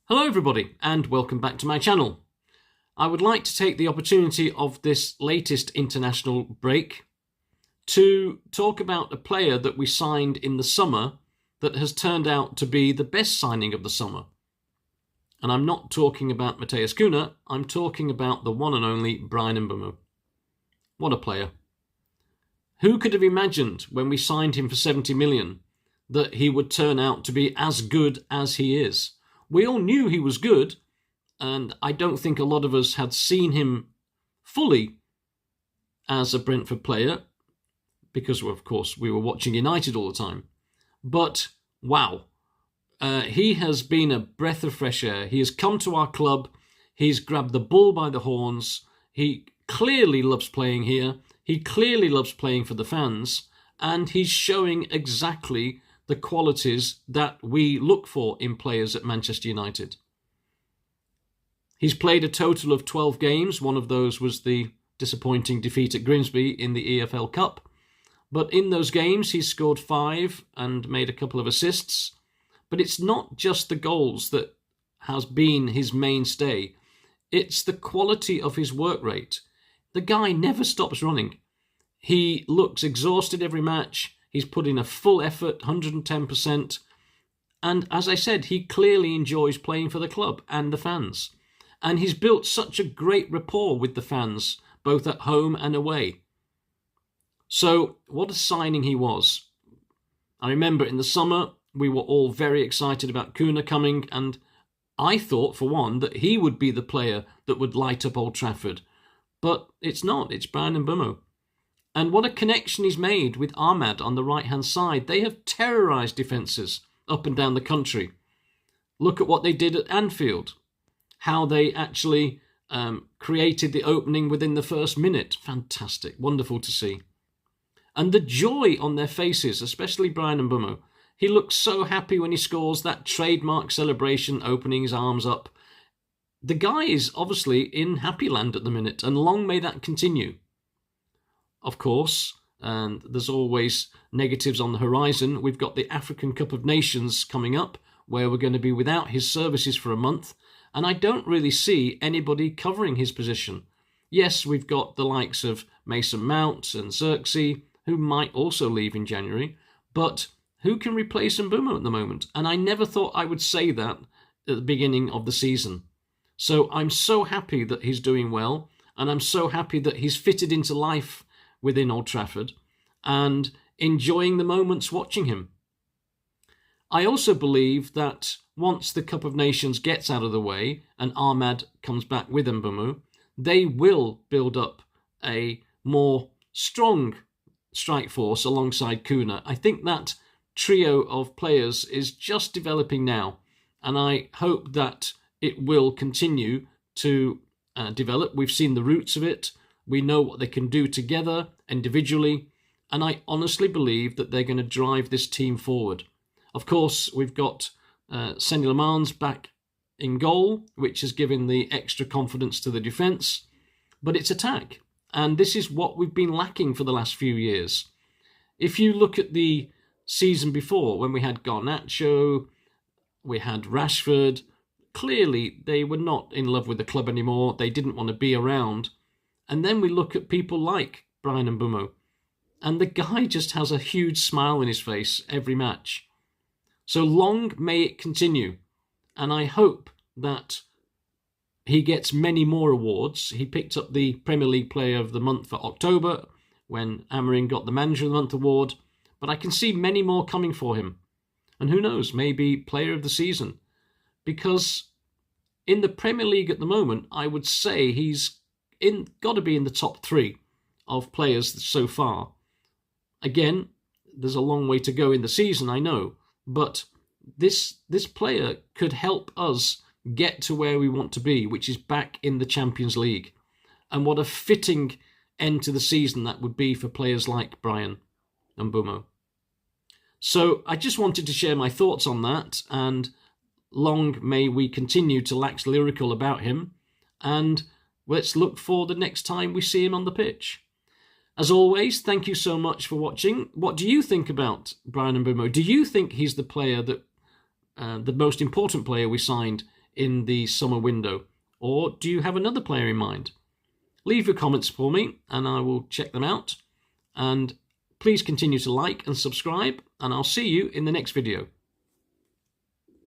Hello everybody and welcome back to my channel. I would like to take the opportunity of this latest international break to talk about a player that we signed in the summer that has turned out to be the best signing of the summer. And I'm not talking about Matheus Cunha, I'm talking about the one and only Bryan Mbeumo. What a player. Who could have imagined when we signed him for 70 million that he would turn out to be as good as he is? We all knew he was good, and I don't think a lot of us had seen him fully as a Brentford player, because, of course, we were watching United all the time. But, wow, he has been a breath of fresh air. He has come to our club, he's grabbed the bull by the horns, he clearly loves playing here, he clearly loves playing for the fans, and he's showing exactly the qualities that we look for in players at Manchester United. He's played a total of 12 games. One of those was the disappointing defeat at Grimsby in the EFL Cup. But in those games, he's scored 5 and made a couple of assists. But it's not just the goals that has been his mainstay. It's the quality of his work rate. The guy never stops running. He looks exhausted every match. He's put in a full effort, 110%. And as I said, he clearly enjoys playing for the club and the fans. And he's built such a great rapport with the fans, both at home and away. So, what a signing he was. I remember in the summer, we were all very excited about Cunha coming, and I thought, for one, that he would be the player that would light up Old Trafford. But it's not, it's Bryan Mbeumo. And what a connection he's made with Ahmad on the right-hand side. They have terrorised defences up and down the country. Look at what they did at Anfield. How they actually created the opening within the first minute. Fantastic. Wonderful to see. And the joy on their faces, especially Bryan Mbeumo. He looks so happy when he scores that trademark celebration, opening his arms up. The guy is obviously in happy land at the minute, and long may that continue. Of course, and there's always negatives on the horizon. We've got the African Cup of Nations coming up, where we're going to be without his services for a month, and I don't really see anybody covering his position. Yes, we've got the likes of Mason Mount and Xerxes, who might also leave in January, but who can replace Mbeumo at the moment? And I never thought I would say that at the beginning of the season. So I'm so happy that he's doing well, and I'm so happy that he's fitted into life within Old Trafford and enjoying the moments watching him. I also believe that once the Cup of Nations gets out of the way and Ahmad comes back with Mbeumo, they will build up a more strong strike force alongside Cunha. I think that trio of players is just developing now, and I hope that it will continue to develop. We've seen the roots of it. We know what they can do together, individually, and I honestly believe that they're going to drive this team forward. Of course, we've got Senny Lemans back in goal, which has given the extra confidence to the defence, but it's attack, and this is what we've been lacking for the last few years. If you look at the season before, when we had Garnacho, we had Rashford, clearly they were not in love with the club anymore, they didn't want to be around. And then we look at people like Bryan Mbeumo, and the guy just has a huge smile on his face every match. So long may it continue, and I hope that he gets many more awards. He picked up the Premier League Player of the Month for October when Amorim got the Manager of the Month award, but I can see many more coming for him. And who knows, maybe Player of the Season. Because in the Premier League at the moment, I would say he's got to be in the top 3 of players so far. Again, there's a long way to go in the season, I know, but this player could help us get to where we want to be, which is back in the Champions League. And what a fitting end to the season that would be for players like Bryan Mbeumo. So I just wanted to share my thoughts on that, and long may we continue to wax lyrical about him, and let's look for the next time we see him on the pitch. As always, thank you so much for watching. What do you think about Bryan Mbeumo? Do you think he's the player that, the most important player we signed in the summer window? Or do you have another player in mind? Leave your comments for me and I will check them out. And please continue to like and subscribe, and I'll see you in the next video.